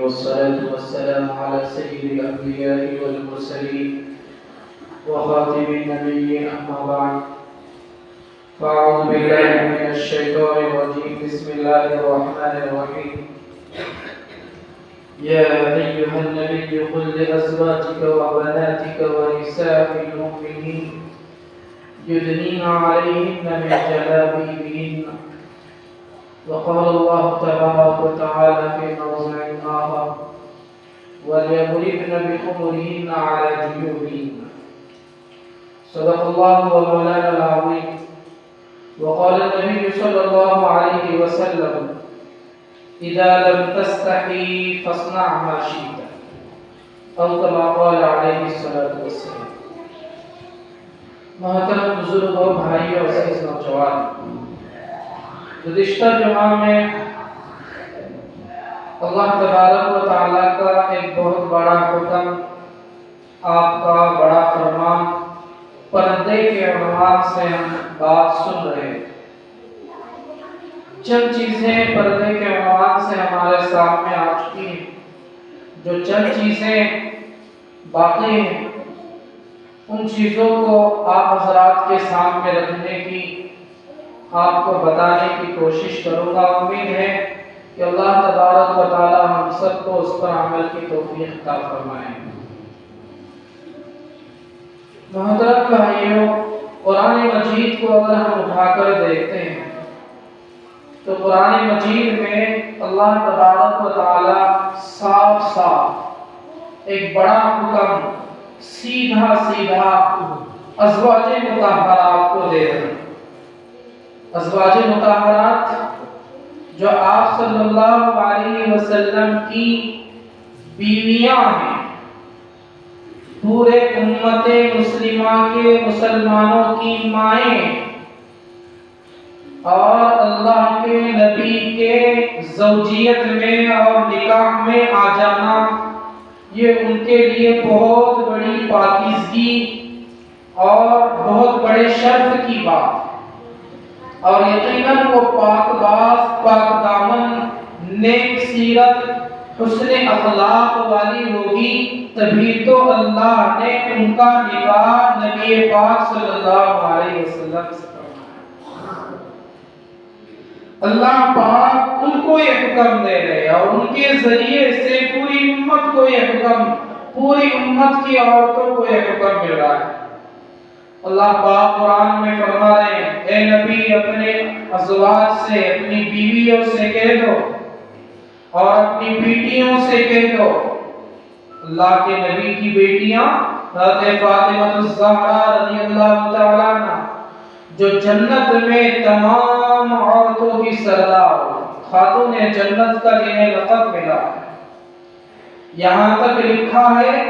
والصلاة والسلام على سيد الأنبياء والمرسلين وخاتم النبيين أما بعد فأعوذ بالله من الشيطان الرجيم بسم الله الرحمن الرحيم يا أيها النبي قل لأزواجك وبناتك ونساء المؤمنين يدنين عليهن من جلابيبهن وقال الله تبارك وتعالى في موضع آخر وليضربن بخمرهن على جيوبهن صدق الله ومولانا العظيم وقال النبي صلى الله عليه وسلم إذا لم تستحي فاصنع ما شئت أو كما قال عليه الصلاة والسلام. محترم بزرگ اور بھائی اور عزیز نوجوان، گزشتہ جمعہ میں اللہ تبارک و تعالیٰ کا ایک بہت بڑا حکم، آپ کا بڑا فرمان، پردے کے عنوان سے ہم بات سن رہے ہیں. چند چیزیں پردے کے عنوان سے ہمارے سامنے آ چکی ہیں. جو چند چیزیں باقی ہیں ان چیزوں کو آپ حضرات کے سامنے رکھنے کی، آپ کو بتانے کی کوشش کروں گا. امید ہے کہ اللہ تبارک و تعالی ہم سب کو اس پر عمل کی توفیق عطا فرمائے. محترم بھائیوں، قرآن مجید کو اگر ہم اٹھا کر دیکھتے ہیں تو قرآن مجید میں اللہ تبارک و تعالی صاف صاف ایک بڑا حکم سیدھا ازواج مطہرات کو دے رہے ہیں. ازواج مطہرات جو آپ صلی اللہ علیہ وسلم کی بیویاں ہیں، پورے امت مسلمہ کے مسلمانوں کی مائیں، اور اللہ کے نبی کے زوجیت میں اور نکاح میں آ جانا، یہ ان کے لیے بہت بڑی پاکیزگی اور بہت بڑے شرف کی بات. اور یقیناً وہ پاک باز، پاک دامن، نیک سیرت، حسن اخلاق والی ہوگی، تبھی تو اللہ نے ان کا نکاح نبی پاک صلی اللہ علیہ وسلم سے فرمایا. اللہ پاک ان کو یہ حکم دے رہے اور ان کے ذریعے سے پوری امت کو یہ حکم، پوری امت کی عورتوں کو یہ حکم مل رہا ہے. اللہ پاک قرآن میں فرما رہے ہیں، اے نبی اپنے ازواج سے، اپنی بیویوں سے کہہ دو اور اپنی بیٹیوں سے کہہ دو. اللہ کے نبی کی بیٹیاں حضرت فاطمہ الزہرا رضی اللہ تعالیٰ عنہ، جو جنت میں تمام عورتوں کی سردار، خاتون جنت کا جنہیں لقب ملا. یہاں تک لکھا ہے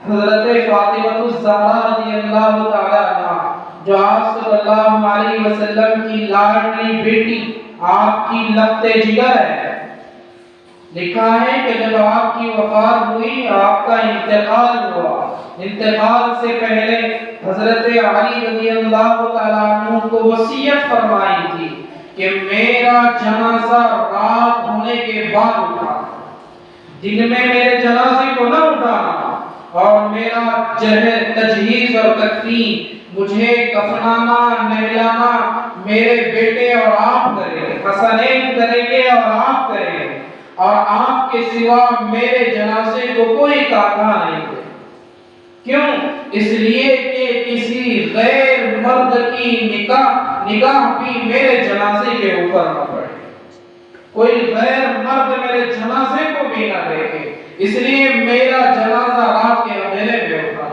حضرت فاطمہ الزہرا رضی اللہ تعالیٰ عنہ، جو آپ صلی اللہ علیہ وسلم کی لاڈلی بیٹی، آپ کی لخت جگر ہے. لکھا ہے کہ جب آپ کی وفات ہوئی، آپ کا انتقال ہوا، انتقال سے پہلے حضرت علی رضی اللہ تعالیٰ عنہ کو وصیت فرمائی تھی کہ میرا جنازہ رات ہونے کے بعد اٹھانا، دن میں میرے جنازے کو نہ اٹھانا، اور میرا تجہیز اور تکفین، مجھے کفنانا، نہلانا میرے بیٹے اور آپ کریں گے، حسنین کریں گے اور آپ کریں گے، اور آپ کے سوا میرے جنازے کو کوئی کاٹا نہیں دے. کیوں؟ اس لیے کہ کسی غیر مرد کی نگاہ بھی میرے جنازے کے اوپر نہ پڑے، کوئی غیر مرد میرے جنازے کو بھی نہ دیکھے، اس لیے میرا جنازہ رات کے اندھیرے میں اٹھا.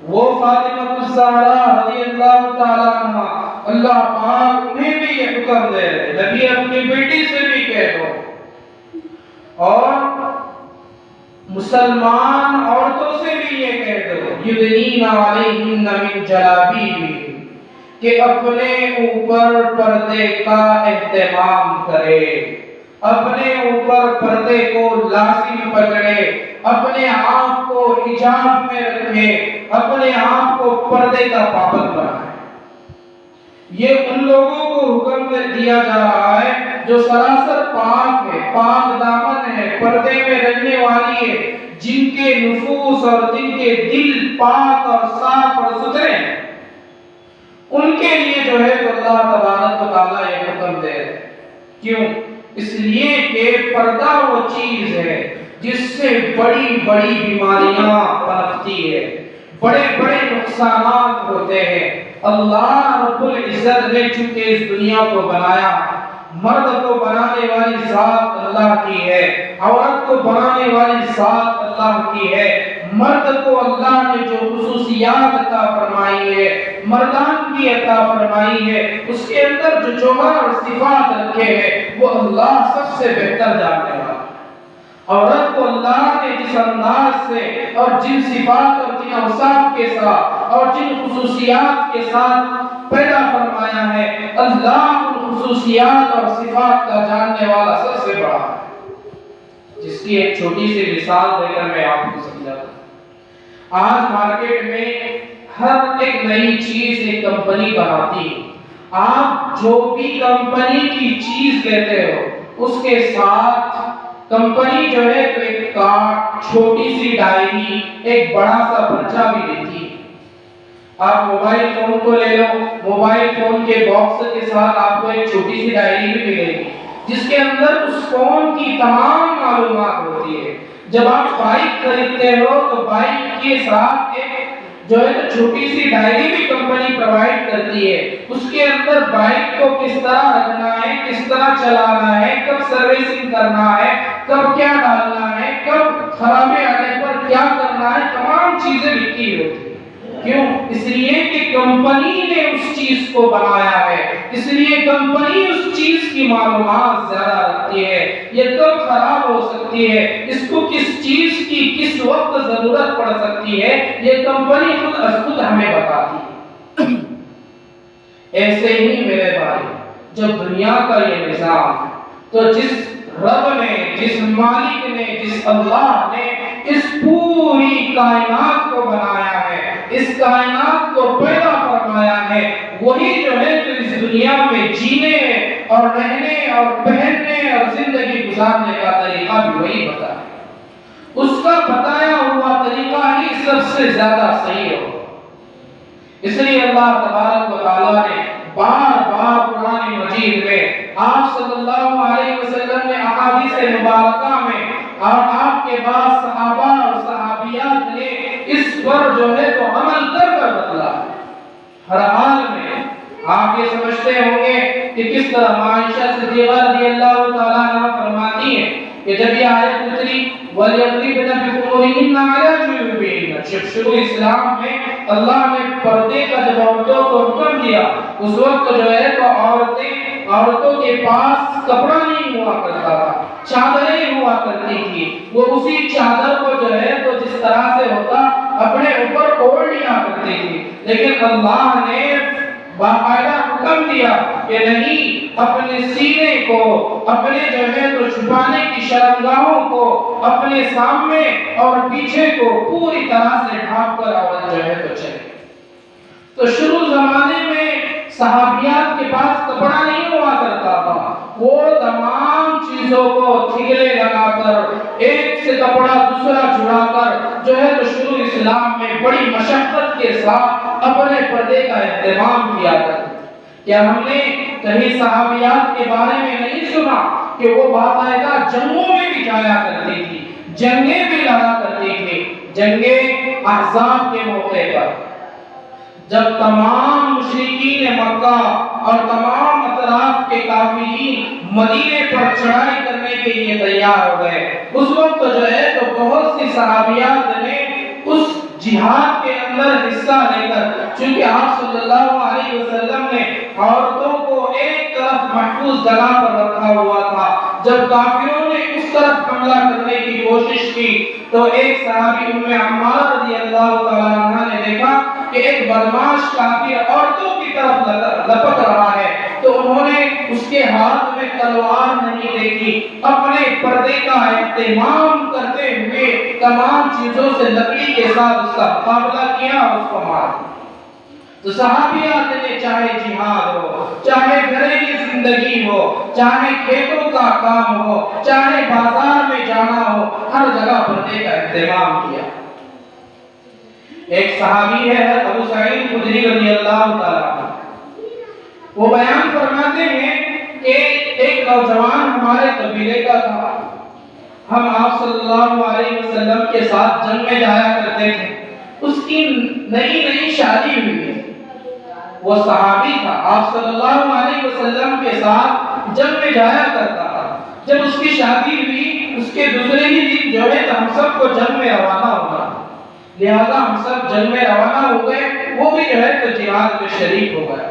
وہ فاطمہ الزہرا رضی اللہ تعالیٰ عنہ، اللہ پاک انہیں بھی یہ حکم دے رہے، نبی اپنی بیٹی سے بھی کہہ دو اور مسلمان عورتوں سے بھی یہ کہہ دو، یدنین علیہن من جلابیبہن، کہ اپنے اوپر پردے کا اہتمام کرے، اپنے اوپر پردے کو لازم پکڑے، اپنے آپ کو حجاب میں رکھے، اپنے آپ کو پردے کا پابند بنائے. یہ ان لوگوں کو حکم دیا جا رہا ہے جو سراسر پاک ہے، پاک دامن ہے، پردے میں رہنے والی ہے، جن کے نفوس اور جن کے دل پاک اور صاف اور ستھرے ہیں، ان کے لیے جو ہے تو اللہ تبارک و تعالیٰ یہ حکم دے رہے ہیں۔ کیوں؟ اس لیے کہ پردہ وہ چیز ہے جس سے بڑی بڑی بیماریاں پنپتی ہے، بڑے بڑے نقصانات ہوتے ہیں۔ اللہ رب العزت نے چونکہ اس دنیا کو بنایا، مرد کو بنانے والی ذات اللہ کی ہے، عورت کو بنانے والی ذات اللہ کی ہے۔ مرد کو اللہ نے جو خصوصیات عطا فرمائی ہے، مردان کی عطا فرمائی ہے، اس کے اندر جو جوہر اور صفات رکھے ہیں، وہ اللہ سب سے بہتر جاننے والا۔ عورت کو اللہ نے جس انداز سے اور جن صفات اور جن اوصاف کے ساتھ اور جن خصوصیات کے ساتھ پیدا فرمایا ہے، اللہ ان خصوصیات اور صفات کا جاننے والا سب سے بڑا ہے، جس کی ایک چھوٹی سی مثال دے کر میں آپ کو سمجھاتا ہوں۔ آج مارکیٹ میں ہر ایک نئی چیز ایک کمپنی بناتی ہے۔ آپ جو بھی کمپنی کی چیز لیتے ہو، اس کے ساتھ کمپنی جو ہے تو ایک کارڈ، چھوٹی سی ڈائری، ایک بڑا سا پرچہ بھی دیتی ہے۔ آپ موبائل فون کو لے لو، موبائل فون کے باکس کے ساتھ آپ کو ایک چھوٹی سی ڈائری بھی ملے گی، جس کے اندر اس فون کی تمام معلومات ہوتی ہے۔ جب آپ بائک خریدتے ہو تو بائک کے ساتھ ایک جو ہے تو چھوٹی سی ڈائری بھی کمپنی پرووائڈ کرتی ہے۔ اس کے اندر بائک کو کس طرح رکھنا ہے، کس طرح چلانا ہے، کب سروسنگ کرنا ہے، کب کیا ڈالنا ہے، کب خرابی آنے پر کیا کرنا ہے، تمام چیزیں لکھی ہوتی ہیں۔ کیوں؟ اس لیے کہ کمپنی نے اس چیز کو بنایا ہے، اس لیے کمپنی اس چیز کی معلومات زیادہ رکھتی ہے۔ یہ کب خراب ہو سکتی ہے، اس کو کس چیز کی کس وقت ضرورت پڑ سکتی ہے، یہ کمپنی خود از خود ہمیں بتاتی ہے۔ ایسے ہی میرے بھائی، جب دنیا کا یہ نظام، تو جس رب نے، جس مالک نے، جس اللہ نے اس پوری کائنات کو بنایا ہے، اس کائنات کو پیدا فرمایا ہے، وہی جو ہے تو اس دنیا میں جینے اور رہنے اور پہننے اور زندگی گزارنے کا طریقہ بھی وہی بتایا ہے۔ اس کا بتایا ہوا طریقہ ہی سب سے زیادہ صحیح ہو۔ اس لیے اللہ تبارک و تعالیٰ نے بار بار قرآن مجید میں آپ صلی اللہ علیہ وسلم نے احادیث مبارکہ میں اور آپ کے بعد صحابہ اور صحابیات نے اس پر جو ہے تو عمل کر بتلا۔ ہر حال میں آپ یہ سمجھتے ہوں گے کہ کس طرح عائشہ صدیقہ رضی اللہ تعالیٰ عنہ فرماتی ہیں کہ جب یہ آیت اتری وَلْيَضْرِبْنَ بِخُمُرِهِنَّ عَلَى جُيُوبِهِنَّ، جب شروع اسلام میں اللہ نے پردے کا جب عورتوں کو حکم دیا، اس وقت جو ہے تو عورتوں کے پاس کپڑا نہیں ہوا کرتا تھا، چادریں ہوا کرتی تھی، وہ اسی چادر کو جو ہے تو جس طرح سے ہوتا اپنے اوپر اوڑھ لیا کرتی تھی۔ لیکن اللہ نے باقاعدہ حکم دیا کہ نہیں، اپنے سینے کو، اپنے جو ہے تو چھپانے کی شرمگاہوں کو، اپنے سامنے اور پیچھے کو پوری طرح سے ڈھانپ کر عورت جو ہے تو چلے۔ تو شروع زمانے میں صحابیات کے پاس کپڑا نہیں ہوا کرتا تھا، وہ تمام چیزوں کو تھگلے لگا کر، ایک سے کپڑا دوسرا جڑا کر جو ہے تو شروع اسلام میں بڑی مشقت کے ساتھ اپنے پردے کا اہتمام کیا کرتے۔ کیا ہم نے کہیں صحابیات کے بارے میں نہیں سنا کہ وہ باقاعدہ جنگوں میں بھی جایا کرتی تھی، جنگیں بھی لڑا کرتی تھی؟ جنگیں احزاب کے موقع پر جب تمام مشرکین مکہ اور تمام اطراف کے کافرین مدینے پر چڑھائی کرنے کے لیے تیار ہو گئے، اس وقت جو ہے تو بہت سی صحابیات نے اس جہاد کے اندر حصہ لے کر، چونکہ آپ صلی اللہ علیہ وسلم نے عورتوں کو ایک طرف محفوظ جگہ پر رکھا ہوا تھا، جب کافروں نے اس طرف حملہ کرنے کی کوشش کی تو ایک صحابی ام عمار رضی اللہ تعالیٰ عنہ نے دیکھا کہ ایک بدماش کافر عورتوں کی طرف لپک رہا ہے، تو انہوں نے اس کے ہاتھ میں تلوار نہیں دیکھی، اپنے پردے کا اہتمام کرتے ہوئے تمام چیزوں سے لکڑی کے ساتھ اس کا مقابلہ کیا اور اس کو مارا۔ تو صحابیات نے چاہے جہاد ہو، چاہے گھریلو زندگی ہو، چاہے کھیتوں کا کام ہو، چاہے بازار میں جانا ہو، ہر جگہ پردے کا اہتمام کیا۔ ایک صحابی ہے ابو سعید خدری رضی اللہ تعالیٰ عنہ، وہ بیان فرماتے ہیں کہ ایک نوجوان ہمارے قبیلے کا تھا، ہم آپ صلی اللہ علیہ وسلم کے ساتھ جنگ میں جایا کرتے تھے، اس کی نئی نئی شادی ہوئی ہے، وہ صحابی تھا، آپ صلی اللہ علیہ وسلم کے ساتھ جنگ میں جایا کرتا تھا۔ جب اس کی شادی ہوئی اس کے دوسرے ہی دن جو ہے ہم سب کو جنگ میں روانہ ہونا، لہذا ہم سب جنگ میں روانہ ہو گئے، وہ بھی جو ہے تو جہاد میں شریک ہو گئے۔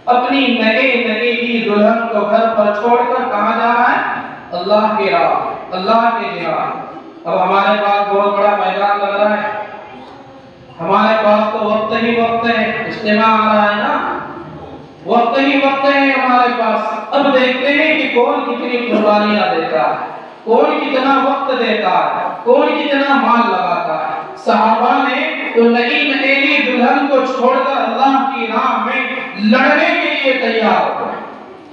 اپنی نگے کی دلہن کو گھر پر چھوڑ کر کہاں جا رہا ہے؟ اللہ کی راہ، اللہ کے جہاد۔ اب ہمارے پاس بہت بڑا میدان لگ رہا ہے، ہمارے پاس تو وقت ہی وقت ہے، اجتماع آ رہا ہے نا، وقت ہی وقت ہے ہمارے پاس۔ اب دیکھتے ہیں کہ کون کتنی قربانیاں دیتا ہے، کون کتنا وقت دیتا ہے، کون کتنا مال لگاتا ہے۔ صحابہ نے تو نئی نئی دلہن کو چھوڑ کر اللہ کی راہ میں لڑنے کے لیے تیار ہو گئے،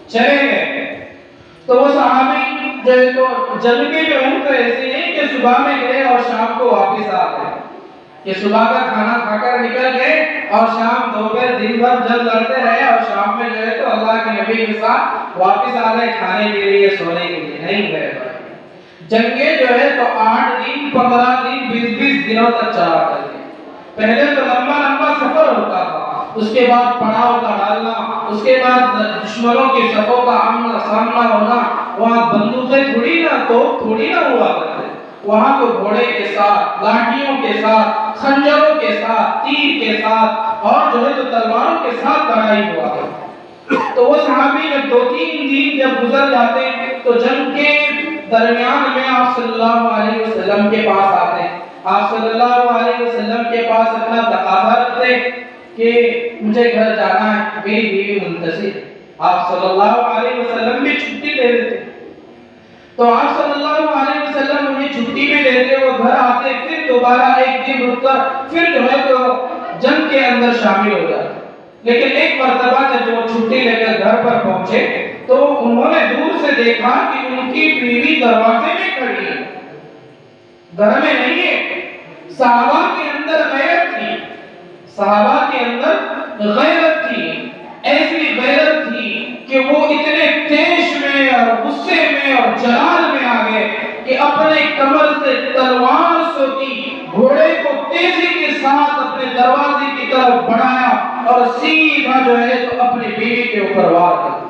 چلے گئے۔ تو وہ صحابی جو ہے تو جنگ کے جو ہیں تو ایسے نہیں کہ صبح میں گئے اور شام کو واپس آ گئے، کہ صبح کا کھانا کھا کر نکل گئے اور شام دوپہر دن بھر جنگ لڑتے رہے اور شام میں جو ہے تو اللہ کے نبی کے ساتھ واپس آ گئے کھانے کے لیے سونے کے لیے، نہیں گئے۔ جنگیں جو ہے تو 8 دن 15 دن 20 دنوں تک چلا کرتے، پہلے تو لمبا لمبا سفر ہوتا تھا، اس کے بعد پڑاؤ کا ڈالنا، اس کے بعد دشمنوں کی صفوں کا آمنا سامنا ہونا، وہاں بندوقیں تھوڑی نہ ہوا کرتے، وہاں تو گھوڑے کے ساتھ، لاٹھیوں کے ساتھ، خنجروں کے ساتھ، تیر کے ساتھ اور جو ہے تو تلواروں کے ساتھ لڑائی ہوا کرتی۔ تو وہ صحابی جب 2-3 دن جب گزر جاتے تو جنگ کے درمیان میں آپ صلی اللہ علیہ وسلم کے پاس آتے، آپ صلی اللہ علیہ وسلم کے پاس اپنا تقاضا رکھتے کہ مجھے گھر جانا ہے، میری بیوی منتظر۔ آپ صلی اللہ علیہ وسلم بھی چھٹی لے لیتے، تو آپ صلی اللہ علیہ وسلم انہیں چھٹی میں لیتے، وہ گھر آتے، پھر دوبارہ ایک دن رک کر پھر جو ہے تو جنگ کے اندر شامل ہو جاتے۔ لیکن ایک مرتبہ جب وہ چھٹی لے کر گھر پر پہنچے تو انہوں نے دور سے دیکھا کہ ان کی بیوی دروازے میں کھڑی ہے، گھر میں نہیں ہے۔ صحابہ کے اندر غیرت تھی، صحابہ کے اندر غیرت تھی، ایسی غیرت تھی کہ وہ اتنے تیش میں اور غصے میں اور جلال میں آ گئے کہ اپنے کمر سے تلوار سوتی، گھوڑے کو تیزی کے ساتھ اپنے دروازے کی طرف بڑھایا اور سیدھا جو ہے تو اپنی بیوی کے اوپر وار کر دیا۔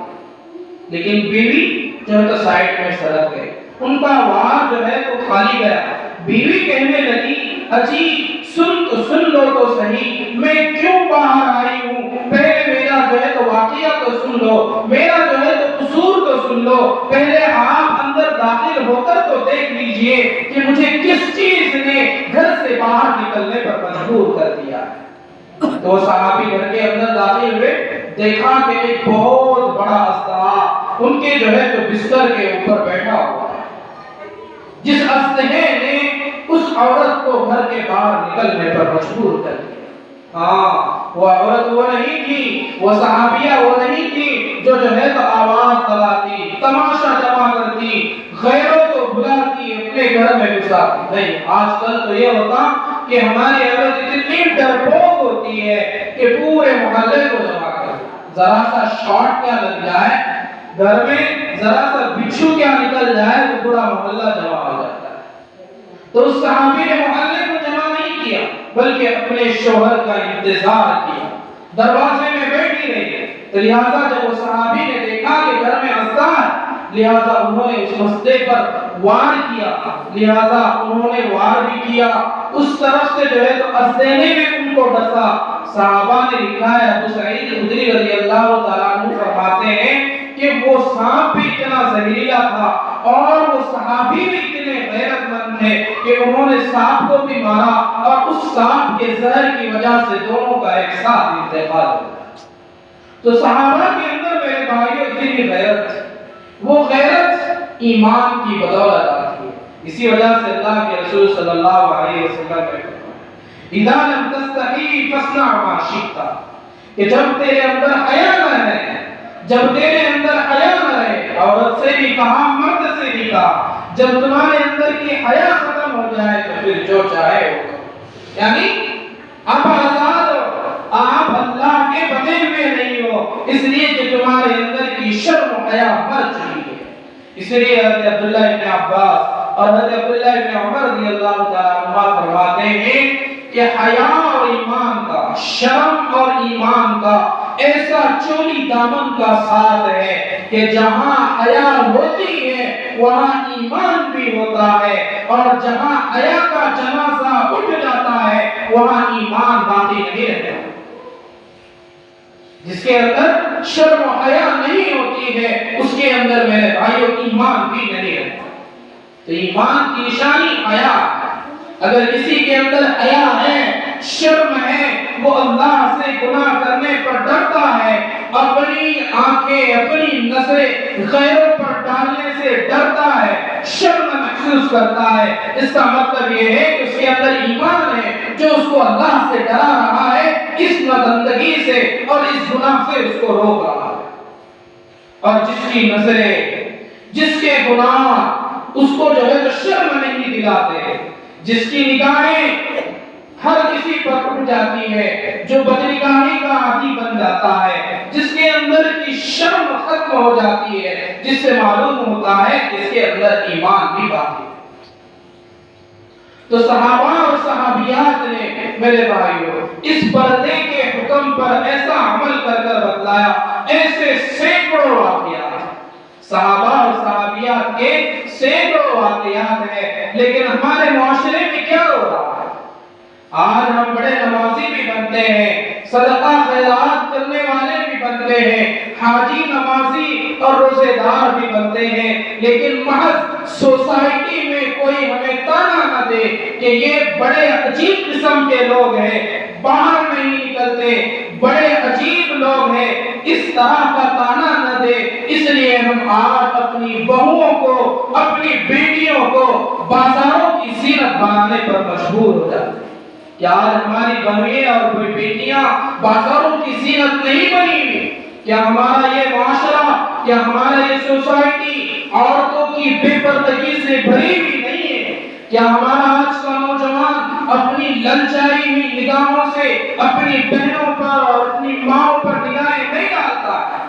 لیکن بیوی جو ہے تو سائڈ میں سرک گئی، ان کا وار جو ہے تو خالی گیا۔ بیوی کہنے لگی اجی سن لو تو صحیح، میں کیوں باہر آئی ہوں، پہلے میرا جو ہے تو واقعہ تو سن لو، میرا جو ہے تو قصور تو سن لو، پہلے آپ اندر داخل ہو کر تو دیکھ لیجئے کہ مجھے کس چیز نے گھر سے باہر نکلنے پر مجبور کر دیا۔ تو صحابی گھر کے اندر داخل ہوئے، دیکھا کہ ایک بہت بڑا اسلحہ ان کے جو ہے تو بستر کے اوپر بیٹھا ہوا ہے، جس اسلحے نے اس عورت کو گھر کے باہر نکلنے پر مجبور کر دیا۔ ہاں، وہ عورت وہ نہیں تھی، وہ صحابیہ وہ نہیں تھی جو ہے تو آواز لگاتی، تماشا جمع کرتی، غیروں کو بلاتی، اپنے گھر میں گھساتی۔ نہیں، آج کل تو یہ ہوتا کہ ہماری عورت اتنی ڈرپوک ہوتی ہے کہ پورے محلے کو جمع کر، ذرا سا شارٹ کیا لگ جائے گھر میں، ذرا سا بچھو کیا نکل جائے تو پورا محلہ جمع ہو جاتا ہے۔ تو اس صحابی نے محلے کو جمع نہیں کیا بلکہ اپنے شوہر کا انتظار کیا، دروازے میں بیٹھی رہی۔ تو لہٰذا جب وہ صحابی نے دیکھا کہ گھر میں اسلحہ ہے، لہٰذا انہوں نے اس مسئلے پر وار کیا، لہٰذا انہوں نے وار بھی کیا، اس طرف سے جو ہے تو اسلحے میں ان کو ڈسا۔ صحابہ نے لکھا ہے، ابو سعید خدری رضی اللہ تعالیٰ عنہ فرماتے ہیں کہ وہ سانپ بھی اتنا زہریلا تھا اور وہ صحابی بھی اتنے غیرت مند تھے کہ انہوں نے سانپ کو بھی مارا اور اس سانپ کے زہر کی وجہ سے دونوں کا ایک ساتھ انتقال ہو گیا۔ تو صحابہ کے اندر میرے بھائیوں اتنی غیرت، وہ غیرت ایمان کی بدولت آتی ہے۔ اسی وجہ سے اللہ کے رسول صلی اللہ علیہ وسلم نے فرمایا اذا لم تستحی فاصنع ما شئت، کہ جب تیرے اندر حیا نہ رہے، جب تیرے اندر حیا نہ رہے، عورت سے بھی کہا مرد سے بھی کہا، جب تمہارے اندر کی حیا ختم پھر جو چاہے ہوگا. یعنی آپ آزاد ہو, آپ اللہ کے بنے ہوئے نہیں ہو, اس لیے کہ تمہارے اندر کی شرم و حیا مر چکی ہے. اس لیے حضرت عبداللہ ابن عباس اور حضرت عبداللہ ابن عمر رضی اللہ تعالیٰ عنہ فرماتے ہیں کہ حیا اور ایمان کا, شرم اور ایمان کا ایسا چولی دامن کا ساتھ ہے کہ جہاں حیا ہوتی ہے وہاں ایمان بھی ہوتا ہے, اور جہاں حیا کا جنازہ اٹھ جاتا ہے وہاں ایمان باقی نہیں رہتا. جس کے اندر شرم و حیا نہیں ہوتی ہے اس کے اندر میرے بھائیوں ایمان بھی نہیں رہتا. تو ایمان کی نشانی حیا ہے. اگر کسی کے اندر حیا ہے, شرم ہے, وہ اللہ سے گناہ کرنے پر ڈرتا ہے, اپنی آنکھیں اپنی نظریں غیروں پر ڈالنے سے ڈرتا ہے, شرم محسوس کرتا ہے, اس کا مطلب یہ ہے کہ اس کے اندر ایمان ہے جو اس کو اللہ سے ڈرا رہا ہے, اس ناگندگی سے اور اس گناہ سے اس کو روک رہا ہے. اور جس کی نظریں, جس کے گناہ اس کو جو ہے تو شرم نہیں دلاتے, جس کی نگاہیں ہر کسی پر اٹھ جاتی ہے, جو بدنگاہی کا عادی بن جاتا ہے, جس کے اندر کی شرم ختم ہو جاتی ہے, جس سے معلوم ہوتا ہے کہ اس کے اندر ایمان بھی باقی ہے. تو صحابہ اور صحابیات نے میرے بھائیوں اس پردے کے حکم پر ایسا عمل کر کر بتلایا, ایسے سینکڑوں واقعات, صحابہ اور صحابیات کے سینکڑوں واقعات ہیں. لیکن ہمارے معاشرے میں کیا ہو رہا ہے؟ آج ہم بڑے نمازی بھی بنتے ہیں, صدقہ خیرات کرنے والے بھی بنتے ہیں, حاجی نمازی اور روزے دار بھی بنتے ہیں, لیکن محض سوسائٹی میں کوئی ہمیں تانا نہ دے کہ یہ بڑے عجیب قسم کے لوگ ہیں, باہر نہیں نکلتے, بڑے عجیب لوگ ہیں, اس طرح کا تانا نہ دے. اس لیے ہم آج اپنی بہوؤں کو, اپنی بیٹیوں کو بازاروں کی زینت بنانے پر مجبور ہو جاتے ہیں. کیا آج ہماری بہنیں اور بیٹیاں بازاروں کی زینت نہیں بنی ہوئی؟ کیا ہمارا یہ معاشرہ, کیا ہمارا یہ سوسائٹی عورتوں کی بے پردگی سے بھری ہوئی نہیں ہے؟ کیا ہمارا آج کا نوجوان اپنی للچائی ہوئی نگاہوں سے اپنی بہنوں پر اور اپنی ماں پر نگاہیں نہیں ڈالتا ہے؟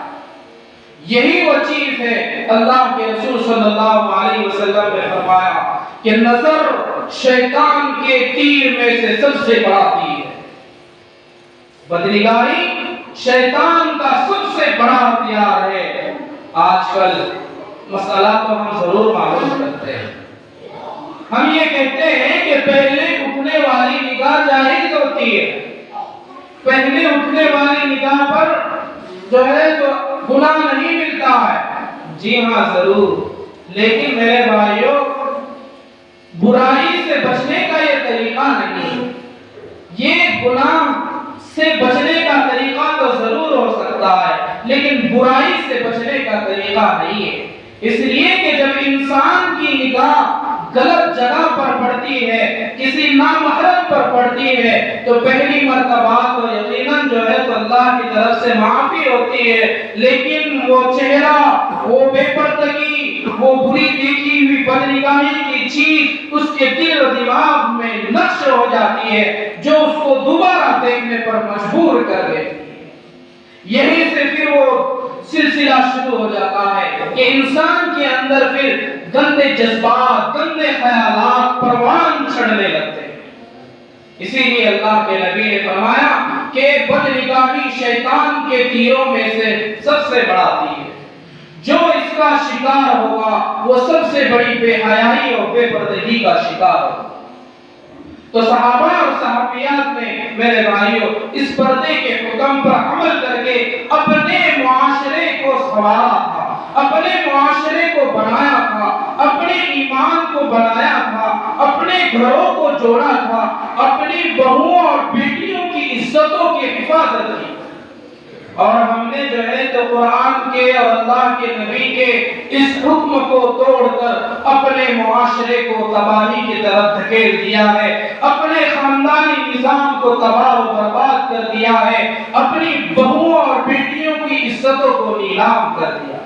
یہی وہ چیز ہے. اللہ کے رسول صلی اللہ علیہ وسلم نے فرمایا کہ نظر شیطان کے تیر میں سے سب سے بڑا تیر ہے. بدنگاہی شیطان کا سب سے بڑا ہتھیار ہے. آج کل مسئلہ تو ہم ضرور معلوم کرتے ہیں. ہم یہ کہتے ہیں کہ پہلے اٹھنے والی نگاہ جائز ہوتی ہے, پہلے اٹھنے والی نگاہ پر جو ہے تو گناہ نہیں ملتا ہے. جی ہاں ضرور, لیکن میرے بھائیوں برائی سے بچنے کا یہ طریقہ نہیں. یہ گناہ سے بچنے کا طریقہ تو ضرور ہو سکتا ہے, لیکن برائی سے بچنے کا طریقہ نہیں ہے. اس لیے کہ جب انسان کی نگاہ غلط جگہ پر پڑتی ہے, کسی نامحرم پر پڑتی ہے, تو پہلی مرتبہ تو یقیناً جو ہے تو اللہ کی طرف سے معافی ہوتی ہے, لیکن وہ چہرہ, وہ بے پردگی, وہ بری دیکھی ہوئی بدنگاہی کی چیز اس کے دل و دماغ میں نقش ہو جاتی ہے, جو اس کو دوبارہ دیکھنے پر مجبور کر دیتی ہے. یہیں سے پھر وہ سلسلہ شروع ہو جاتا ہے کہ انسان کے اندر پھر گندے جذبات, گندے خیالات پروان چڑھنے لگتے ہیں. اسی لیے اللہ کے نبی نے فرمایا کہ بدنگاہی شیطان کے تیروں میں سے سب سے بڑا تیر ہے. جو اس کا شکار ہوگا وہ سب سے بڑی بے حیائی اور بے پردگی کا شکار ہوگا. تو صحابہ اور صحابیات نے میرے بھائیوں اس پردے کے حکم پر عمل کر کے اپنے معاشرے کو سنوارا تھا, اپنے معاشرے کو بنایا تھا, اپنے ایمان کو بنایا تھا, اپنے گھروں کو جوڑا تھا, اپنی بہوؤں اور بیٹیوں کی عزتوں کی حفاظت کی. اور ہم نے جو ہے تو قرآن کے اور اللہ کے نبی کے اس حکم کو توڑ کر اپنے معاشرے کو تباہی کی طرف دھکیل دیا ہے, اپنے خاندانی نظام کو تباہ و برباد کر دیا ہے, اپنی بہوؤں اور بیٹیوں کی عزتوں کو نیلام کر دیا.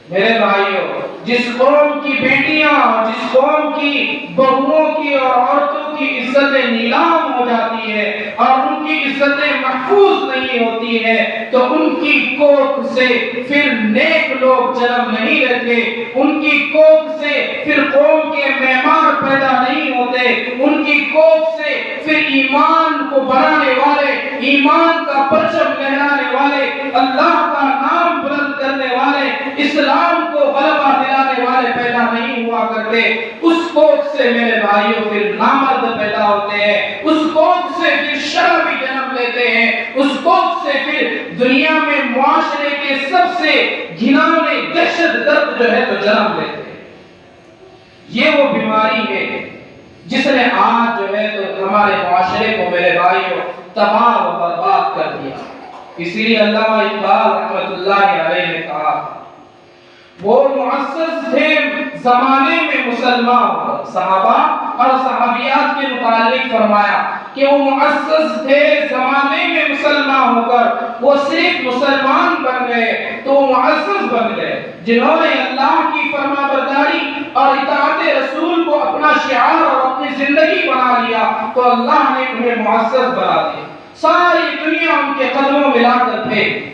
میرے بھائیوں جس قوم کی بیٹیاں، جس قوم کی بہوؤں کی اور عورتوں کی عزتیں نیلام ہو جاتی ہے اور ان کی عزتیں محفوظ نہیں ہوتی ہے، تو ان کی کوکھ سے پھر نیک لوگ جنم نہیں لیتے، ان کی کوکھ سے پھر قوم کے معمار پیدا نہیں ہوتے، ان کی کوکھ سے پھر ایمان کو بڑھانے والے، ایمان کا پرچم لہرانے والے، اللہ کا نام بلند کرنے والے، اسلام کو غلبہ دلانے والے پیدا نہیں ہوا کرتے۔ اس کوکھ سے میرے بھائیوں پھر نامرد پیدا ہوتے ہیں، اس کوکھ سے پھر شرابی جنم لیتے ہیں، اس کوکھ سے پھر دنیا میں معاشرے کے سب سے گھناؤنے دہشت گرد جو ہے تو جنم لیتے ہیں۔ یہ وہ بیماری ہے جس نے آج جو ہے تو ہمارے معاشرے کو میرے بھائیوں تباہ و برباد کر دیا۔ اسی لیے علامہ اقبال رحمۃ اللہ علیہ نے کہا وہ معزز تھے زمانے میں مسلمان، صحابہ اور صحابیات کے متعلق فرمایا کہ وہ معزز تھے زمانے میں مسلمان ہو کر وہ صرف مسلمان بن گئے تو وہ معزز بن گئے، جنہوں نے اللہ کی فرما برداری اور اطاعت رسول کو اپنا شعار اور اپنی زندگی بنا لیا تو اللہ نے انہیں معزز بنا دیا، ساری دنیا ان کے قدموں میں لا کر پھینک۔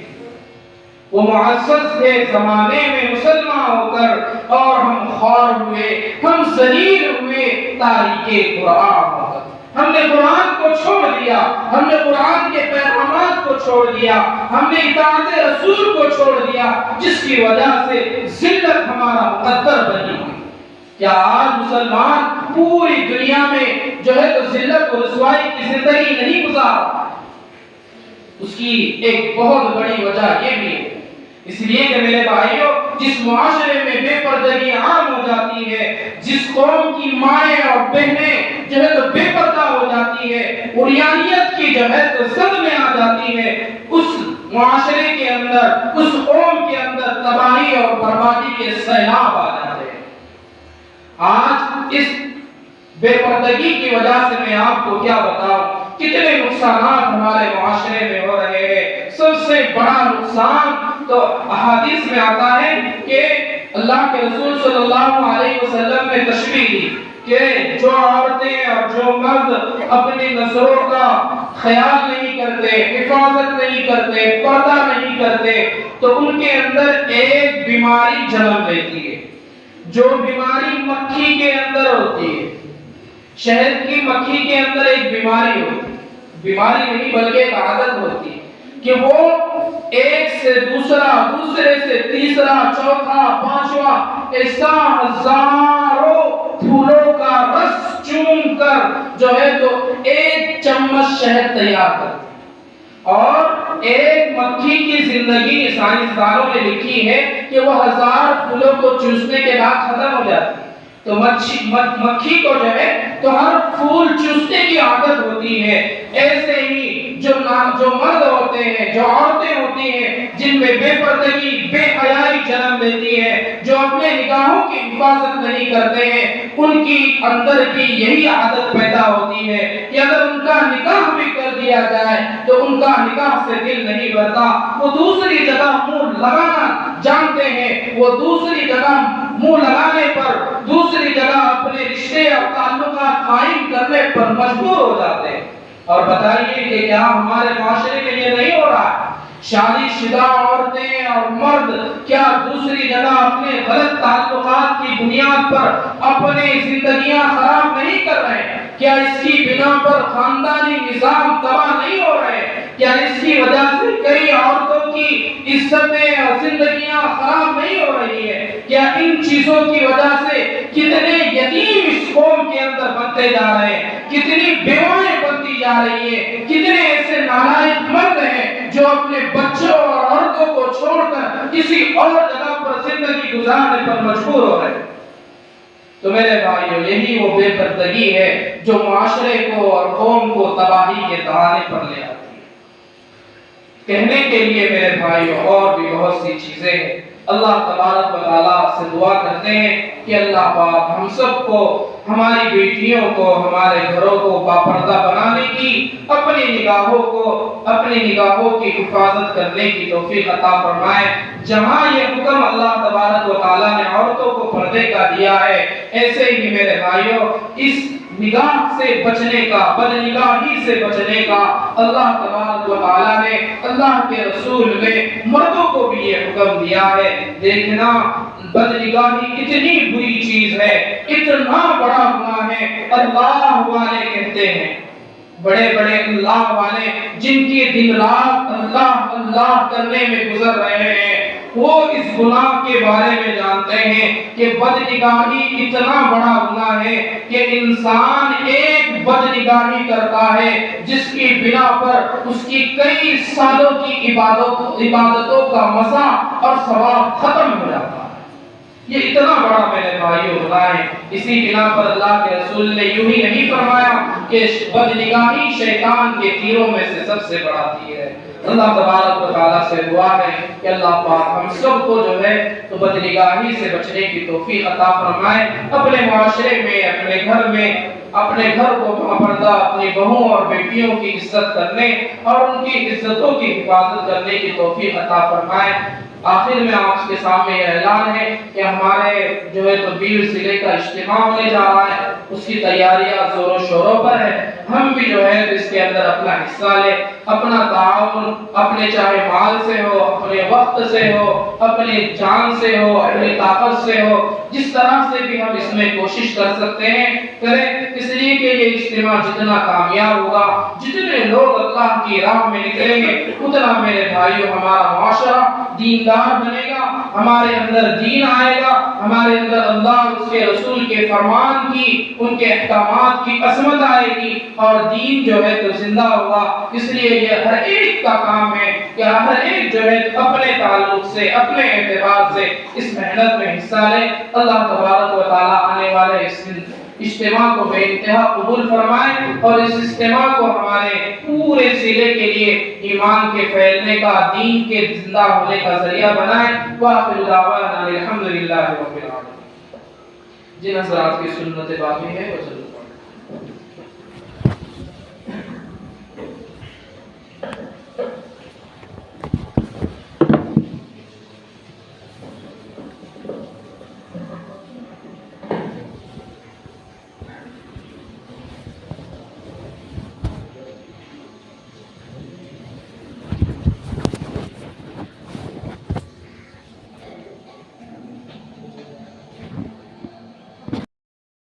وہ معزز تھے زمانے میں مسلمان ہو کر اور ہم خوار ہوئے، ہم ذلیل ہوئے تاریخ قرآن ہو کر۔ ہم نے قرآن کو چھوڑ دیا، ہم نے قرآن کے پیغامات کو چھوڑ دیا، ہم نے اطاعت رسول کو چھوڑ دیا، جس کی وجہ سے ذلت ہمارا مقدر بنی ہوئی۔ کیا آج مسلمان پوری دنیا میں جو ہے تو ذلت و رسوائی کی زندگی نہیں گزارا؟ اس کی ایک بہت بڑی وجہ یہ بھی ہے، اس لیے کہ میرے بھائیوں جس معاشرے میں بے پردگی عام ہو جاتی ہے، جس قوم کی مائیں اور بہنیں جو ہے تو بے پردہ ہو جاتی ہے، عریانیت کی جو ہے تو صد میں آ جاتی ہے، اس معاشرے کے اندر، اس قوم کے اندر تباہی اور بربادی کے سیلاب آ جاتے ہیں۔ آج اس بے پردگی کی وجہ سے میں آپ کو کیا بتاؤں کتنے نقصانات ہمارے معاشرے میں ہو رہے ہیں۔ سب سے بڑا نقصان تو احادیث میں آتا ہے کہ اللہ کے رسول صلی اللہ علیہ وسلم نے تشبیہ دی کہ جو عورتیں اور جو مرد اپنی نظروں کا خیال نہیں کرتے، حفاظت نہیں کرتے، پردہ نہیں کرتے، تو ان کے اندر ایک بیماری جنم لیتی ہے، جو بیماری مکھی کے اندر ہوتی ہے۔ شہد کی مکھی کے اندر ایک بیماری ہوتی ہے، بیماری نہیں بلکہ ایک عادت ہوتی ہے کہ وہ ایک سے دوسرا، دوسرے سے تیسرا، چوتھا، پانچواں ایسا ہزاروں پھولوں کا رس چون کر جو ہے تو ایک چمچ شہد تیار کرتی ہے۔ اور ایک مکھی کی زندگی سائنسدانوں نے لکھی ہے کہ وہ 1000 پھولوں کو چوسنے کے بعد ختم ہو جاتی ہے۔ تو مکھی کو جو ہے تو ہر پھول چوسنے کی عادت ہوتی ہے۔ ایسے ہی جو مرد ہوتے ہیں، جو عورتیں ہوتی ہیں جن میں بے پردگی، بے حیائی جنم لیتی ہے، جو اپنے نگاہوں کی حفاظت نہیں کرتے ہیں، ان کی اندر بھی یہی عادت پیدا ہوتی ہے کہ اگر ان کا نکاح بھی کر دیا جائے تو ان کا نکاح سے دل نہیں بھرتا، وہ دوسری جگہ منہ لگانا جانتے ہیں، وہ دوسری جگہ منہ لگانے پر دوسری جگہ اپنے رشتے اور تعلقات قائم کرنے پر مجبور ہو جاتے ہیں۔ اور بتائیے کہ کیا ہمارے معاشرے میں یہ نہیں ہو رہا ہے؟ شادی شدہ عورتیں اور مرد کیا دوسری جگہ اپنے غلط تعلقات کی بنیاد پر اپنی زندگیاں خراب نہیں کر رہے ہیں؟ کیا اس کی بنا پر خاندانی نظام تباہ نہیں ہو رہے ہیں؟ کیا اس کی وجہ سے کئی عورتوں کی عزتیں اور زندگیاں خراب نہیں ہو رہی ہے؟ کیا ان چیزوں کی وجہ سے کتنے یتیم اس قوم کے اندر بنتے جا رہے ہیں، کتنی بیوائیں بنتی جا رہی ہیں، کتنے ایسے نالائق مرد ہیں جو اپنے بچوں اور عورتوں کو چھوڑ کر کسی اور جگہ پر زندگی گزارنے پر مجبور ہو رہے ہیں؟ تو میرے بھائیوں یہی وہ بے پردگی ہے جو معاشرے کو اور قوم کو تباہی کے دہانے پر لے آتی ہے۔ کہنے کے لیے میرے بھائیوں اور بھی بہت سی چیزیں ہیں، اللہ تبارک و تعالیٰ سے دعا کرتے ہیں کہ اللہ پاک ہم سب کو، ہماری بیٹیوں کو، ہمارے گھروں کو باپردہ بنانے کی، اپنی نگاہوں کی حفاظت کرنے کی توفیق عطا فرمائے۔ جہاں یہ حکم اللہ تبارک و تعالیٰ نے عورتوں کو پردے کا دیا ہے، ایسے ہی میرے بھائیوں اس نگاہ سے بچنے کا، بد نگاہی سے بچنے کا اللہ تبارک و تعالیٰ نے، اللہ کے رسول نے مردوں کو بھی یہ حکم دیا ہے۔ دیکھنا بد نگاہی کتنی بری چیز ہے، اتنا بڑا گناہ ہے۔ اللہ والے کہتے ہیں، بڑے بڑے اللہ والے جن کی دن رات اللہ اللہ کرنے میں گزر رہے ہیں، وہ اس گناہ کے بارے میں جانتے ہیں کہ بد نگاہی اتنا بڑا گناہ ہے کہ انسان ایک بد نگاہی کرتا ہے جس کی بنا پر اس کی کئی سالوں کی عبادتوں کا مزہ اور ثواب ختم ہو جاتا ہے۔ یہ اتنا بڑا میرے بھائیو گناہ ہے۔ اسی بنا پر اللہ کے رسول نے یوں ہی نہیں فرمایا کہ بد نگاہی شیطان کے تیروں میں سے سب سے بڑا تیر ہے۔ اللہ تبارک و تعالیٰ سے دعا ہے کہ اللہ پاک ہم سب کو جو ہے تو بد نگاہی سے بچنے کی توفیق عطا فرمائے۔ اپنے معاشرے میں، اپنے گھر میں، اپنے گھر کو باپردہ، اپنی بہوں اور بیٹیوں کی عزت کرنے اور ان کی عزتوں کی حفاظت کرنے کی توفیق عطا فرمائے۔ آخر میں آپ کے سامنے یہ اعلان ہے کہ ہمارے جو ہے تو 20 ضلع کا اجتماع ہونے جا رہا ہے، اس کی تیاریاں زور و شوروں پر ہے۔ ہم بھی جو ہے اس کے اندر اپنا حصہ لے، اپنا تعاون اپنے چاہے مال سے ہو، اپنے وقت سے ہو، اپنی جان سے ہو، اپنی طاقت سے ہو، جس طرح سے بھی ہم اس میں کوشش کر سکتے ہیں کریں، اس لیے کہ یہ اجتماع جتنا کامیاب ہوگا، جتنے لوگ اللہ کی راہ میں نکلیں گے، اتنا میرے بھائیو ہمارا معاشرہ دیندار بنے گا، ہمارے اندر دین آئے گا، ہمارے اندر اللہ اور اس کے رسول کے فرمان کی، ان کے احکامات کی عظمت آئے گی اور دین جو ہے تو زندہ ہوگا۔ اس لیے یہ ہر ایک کا کام ہے کہ ہر ایک جو ہے اپنے تعلق سے، اپنے اعتبار سے اس محنت میں حصہ لے۔ اللہ تبارک و تعالیٰ آنے والے اس اجتماع کو بے انتہا قبول فرمائے اور اس اجتماع کو ہمارے پورے ضلع کے لیے ایمان کے پھیلنے کا، دین کے زندہ ہونے کا ذریعہ بنائے۔ وآخر دعوانا الحمدللہ رب العالمین۔ جن حضرات کی سنت باقی ہے وہ ضرور پڑھیں۔